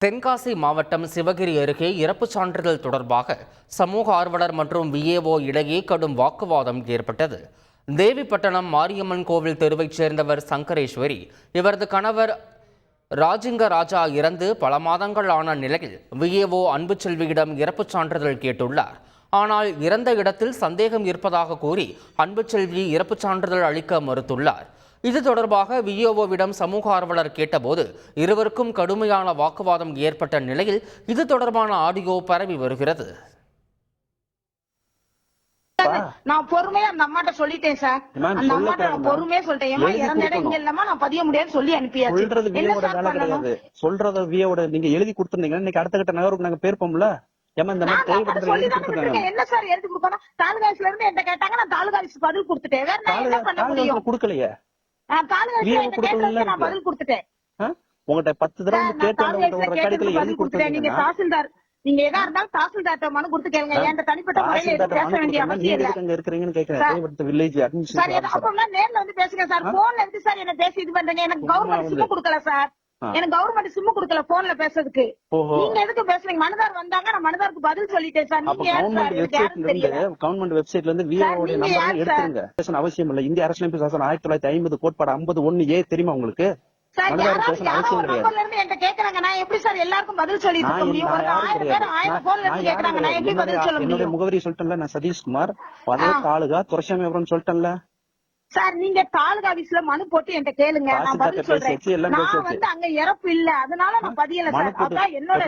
தென்காசி மாவட்டம் சிவகிரி அருகே இறப்புச் சான்றிதழ் தொடர்பாக சமூக ஆர்வலர் மற்றும் விஏஓ இடையே கடும் வாக்குவாதம் ஏற்பட்டது. தேவிப்பட்டணம் மாரியம்மன் கோவில் தெருவைச் சேர்ந்தவர் சங்கரேஸ்வரி. இவரது கணவர் ராஜிங்க ராஜா இறந்து பல மாதங்கள் ஆன நிலையில் விஏஓ அன்புச்செல்வியிடம் இறப்புச் சான்றிதழ் கேட்டுள்ளார். ஆனால் இறந்த இடத்தில் சந்தேகம் இருப்பதாக கூறி அன்புச்செல்வி இறப்புச் சான்றிதழ் அளிக்க மறுத்துள்ளார். இது தொடர்பாக விஏஓவிடம் சமூக ஆர்வலர் கேட்டபோது இருவருக்கும் கடுமையான வாக்குவாதம் ஏற்பட்ட நிலையில் இது தொடர்பான ஆடியோ பரவி வருகிறது. நான் பொறுமையா அந்த அம்மாட்ட சொல்லிட்டேன் சார். அந்த அம்மாட்ட நான் பொறுமையா சொல்லிட்டேன். இறந்த இடம் இங்க இல்லாம நான் பதிய முடியாதுன்னு சொல்லி அனுப்பியாச்சு. சொல்றது விஏஓட நீங்க எழுதி கொடுத்துருந்தீங்கன்னா இன்னைக்கு அடுத்த கட்ட நகருக்கு நாங்க பேர்ப்போம்ல. என்ன சார் எழுதி கொடுக்கணும்? தாலுகா ஆபீஸ்ல இருந்து என்ன கேட்டாங்க, நான் தாலுகா ஆபீஸ் பதில் கொடுத்துட்டேன். வேற நான் என்ன பண்ண முடியும்? கொடுக்கலையே. நான் பதில் கொடுத்துட்டேன். உங்கள்கிட்ட 10 தடவை கேட்டேன். நீங்க தாசில்தார், நீங்க எதா இருந்தாலும் தாசில்தார்ட்ட மனு கொடுத்து கேளுங்க. என் தனிப்பட்ட முறையில பேச வேண்டிய அவசியம் இல்ல. நேர்ல வந்து பேசுங்க சார். போன்ல இருந்து சார் என்ன பேசி இது பண்றீங்க? எனக்கு கவர்மெண்ட் சிம் கொடுக்கல சார். எனக்கு கவர்மெண்ட் சிம் கொடுக்கல போன்ல பேசுறதுக்கு. நீங்க எதுக்கு பேசுறீங்க? மனுதார் வந்தாங்க, நான் மனுதாருக்கு பதில் சொல்லிட்டேன் சார். நீங்க கவர்மெண்ட் வெப்சைட்ல இருந்து விஏஓ நம்பர் எடுத்துருங்க. அவசியம் இல்ல. இந்திய அரசியலமைப்பு சாசனம் 1950 கோட்பாடு 51A தெரியுமா உங்களுக்கு? என்னுடைய முகவரி சொல்லிட்டேன்ல, நான் சதீஷ்குமார், அதே தாலுகா துரைசாமி சொல்லிட்டேன்ல சார். நீங்க தாலுகா ஆபீஸ்ல மனு போட்டு என்கிட்ட கேளுங்க, நான் பதில் சொல்றேன். நான் வந்து அங்க இறப்பு இல்ல, அதனால நான் பதியல சார். அதான் என்னோட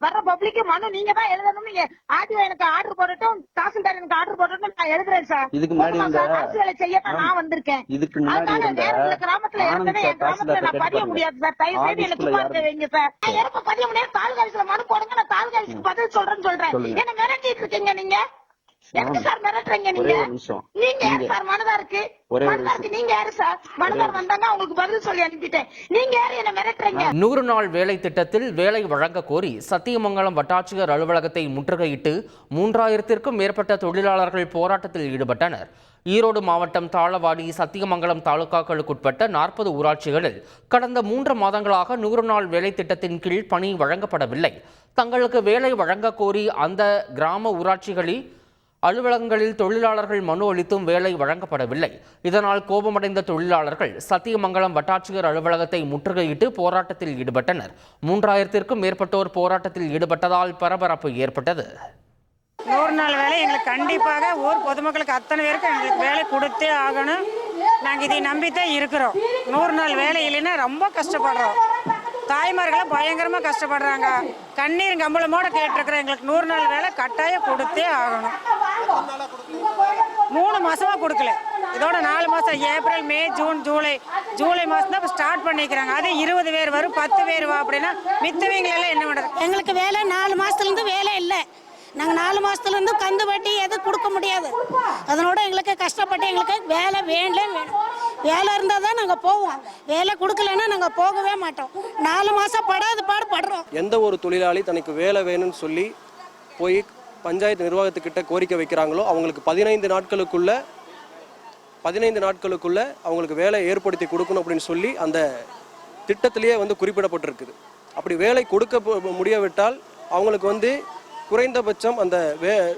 வர்ற பப்ளிக் மனு நீங்க தான் எழுதணும். நீங்க ஆர்டிஓ எனக்கு ஆர்டர் போடட்டும், தாசில்தார் எனக்கு ஆர்டர் போடட்டும், நான் எழுதுறேன் சார். இதுக்கு முன்னாடி அரசு வேலை செய்யத்தான் நான் வந்திருக்கேன். அதனால கிராமத்துல இறந்தனே என் கிராமத்துல நான் பதிய முடியாது சார். தயவு செய்து எனக்கு சும்மா இருக்க வைங்க சார். நான் இறப்ப பதிய முடியாது. தாலுகா ஆபீஸ்ல மனு போடுங்க, நான் தாலுகா ஆபீஸ்க்கு பதில் சொல்றேன். என்ன மிரட்டிட்டு இருக்கீங்க நீங்க? எனக்கு சார் மிரட்டுறீங்க நீங்க? நீங்க யாரு சார்? மனுதாருக்கு நீங்க யாரு சார்? மனுதார் வந்தாங்க, அவங்களுக்கு பதில் சொல்லி அனுப்பிட்டேன். நீங்க யாரு என்ன மிரட்டுறீங்க? 100 நாள் வேலை திட்டத்தில் வேலை வழங்க கோரி சத்தியமங்கலம் வட்டாட்சியர் அலுவலகத்தை முற்றுகையிட்டு 3000த்திற்கும் மேற்பட்ட தொழிலாளர்கள் போராட்டத்தில் ஈடுபட்டனர். ஈரோடு மாவட்டம் தாளவாடி, சத்தியமங்கலம் தாலுகாக்களுக்குட்பட்ட 40 ஊராட்சிகளில் கடந்த 3 மாதங்களாக 100 நாள் வேலை திட்டத்தின் கீழ் பணி வழங்கப்படவில்லை. தங்களுக்கு வேலை வழங்க கோரி அந்த கிராம ஊராட்சிகளில் அலுவலகங்களில் தொழிலாளர்கள் மனு அளித்தும் வேலை வழங்கப்படவில்லை. இதனால் கோபமடைந்த தொழிலாளர்கள் சத்தியமங்கலம் வட்டாட்சியர் அலுவலகத்தை முற்றுகையிட்டு போராட்டத்தில் ஈடுபட்டனர். 3000த்திற்கும் மேற்பட்டோர் போராட்டத்தில் ஈடுபட்டதால் பரபரப்பு ஏற்பட்டது. 100 நாள் வேலை எங்களுக்கு கண்டிப்பாக ஊர் பொதுமக்களுக்கு அத்தனை பேருக்கு எங்களுக்கு வேலை கொடுத்தே ஆகணும். நாங்கள் இதை நம்பித்தான் இருக்கிறோம். 100 நாள் வேலை இல்லைன்னா ரொம்ப கஷ்டப்படுறோம். தாய்மார்கள்லாம் பயங்கரமாக கஷ்டப்படுறாங்க. கண்ணீர் கம்பளமோட கேட்டிருக்கிறோம். எங்களுக்கு 100 நாள் வேலை கட்டாயம் கொடுத்தே ஆகணும். 3 மாசமா கொடுக்கல. இதோட 4 மாசம் ஏப்ரல், மே, ஜூன், ஜூலை மாசம் தான் ஸ்டார்ட் பண்ணிக்கிறாங்க. அது 20 பேர் வரும், 10 பேர் வா அப்படின்னா மித்தவங்களெல்லாம் என்ன பண்ணுறது? எங்களுக்கு வேலை 4 மாசத்துலேருந்து வேலை இல்லை. நாங்கள் 4 மாசத்துலேருந்து கந்து வட்டி எதுவும் கொடுக்க முடியாது. அதனோட எங்களுக்கு கஷ்டப்பட்டு எங்களுக்கு வேலை வேணும். வேலை இருந்தால் தான் நாங்கள் போவோம். வேலை கொடுக்கலன்னா நாங்கள் போகவே மாட்டோம். 4 மாதம் பாடுபடுறோம். எந்த ஒரு தொழிலாளி தனக்கு வேலை வேணும்னு சொல்லி போய் பஞ்சாயத்து நிர்வாகத்துக்கிட்ட கோரிக்கை வைக்கிறாங்களோ அவங்களுக்கு 15 நாட்களுக்குள்ள அவங்களுக்கு வேலை ஏற்படுத்தி கொடுக்கணும் அப்படின்னு சொல்லி அந்த திட்டத்திலேயே குறிப்பிடப்பட்டிருக்குது. அப்படி வேலை கொடுக்க முடியாவிட்டால் அவங்களுக்கு குறைந்தபட்சம் அந்த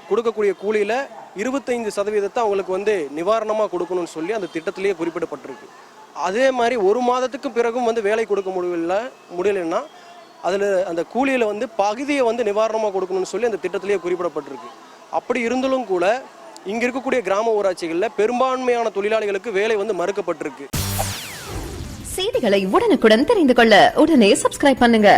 கொடுக்கக்கூடிய கூலியில 25% அவங்களுக்கு நிவாரணமாக கொடுக்கணும்னு சொல்லி அந்த திட்டத்திலேயே குறிப்பிடப்பட்டிருக்கு. அதே மாதிரி 1 மாதத்துக்கு பிறகும் வேலை கொடுக்க முடியலைன்னா அதில் அந்த கூலியில் பகுதியை நிவாரணமாக கொடுக்கணும்னு சொல்லி அந்த திட்டத்திலேயே குறிப்பிடப்பட்டிருக்கு. அப்படி இருந்தாலும் கூட இங்கே இருக்கக்கூடிய கிராம ஊராட்சிகளில் பெரும்பான்மையான தொழிலாளிகளுக்கு வேலை மறுக்கப்பட்டிருக்கு. செய்திகளை உடனுக்குடன் தெரிந்து கொள்ள உடனே சப்ஸ்கிரைப் பண்ணுங்க.